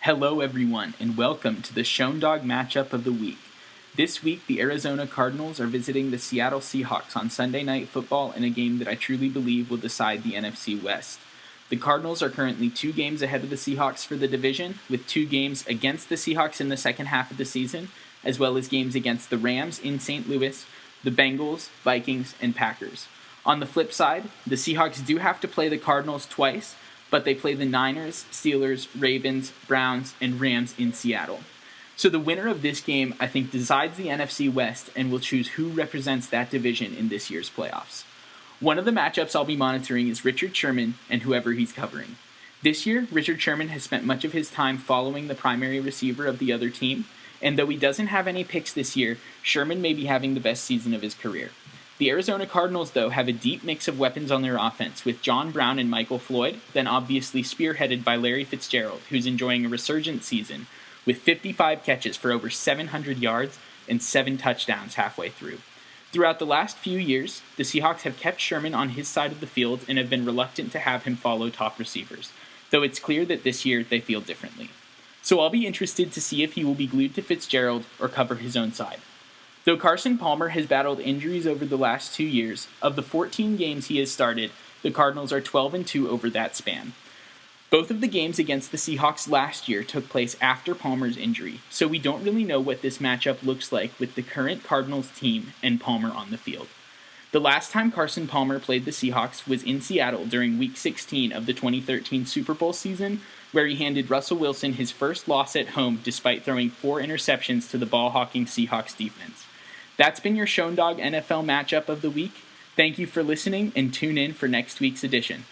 Hello everyone, and welcome to the Schoendog matchup of the week. This week, the Arizona Cardinals are visiting the Seattle Seahawks on Sunday Night Football in a game that I truly believe will decide the NFC West. The Cardinals are currently 2 games ahead of the Seahawks for the division, with 2 games against the Seahawks in the second half of the season, as well as games against the Rams in St. Louis, the Bengals, Vikings, and Packers. On the flip side, the Seahawks do have to play the Cardinals twice, but they play the Niners, Steelers, Ravens, Browns, and Rams in Seattle. So the winner of this game, I think, decides the NFC West and will choose who represents that division in this year's playoffs. One of the matchups I'll be monitoring is Richard Sherman and whoever he's covering. This year, Richard Sherman has spent much of his time following the primary receiver of the other team, and though he doesn't have any picks this year, Sherman may be having the best season of his career. The Arizona Cardinals, though, have a deep mix of weapons on their offense, with John Brown and Michael Floyd, then obviously spearheaded by Larry Fitzgerald, who's enjoying a resurgent season, with 55 catches for over 700 yards and 7 touchdowns halfway through. Throughout the last few years, the Seahawks have kept Sherman on his side of the field and have been reluctant to have him follow top receivers, though it's clear that this year they feel differently. So I'll be interested to see if he will be glued to Fitzgerald or cover his own side. Though Carson Palmer has battled injuries over the last 2 years, of the 14 games he has started, the Cardinals are 12-2 over that span. Both of the games against the Seahawks last year took place after Palmer's injury, so we don't really know what this matchup looks like with the current Cardinals team and Palmer on the field. The last time Carson Palmer played the Seahawks was in Seattle during Week 16 of the 2013 Super Bowl season, where he handed Russell Wilson his first loss at home despite throwing 4 interceptions to the ball-hawking Seahawks defense. That's been your Schoendog NFL matchup of the week. Thank you for listening, and tune in for next week's edition.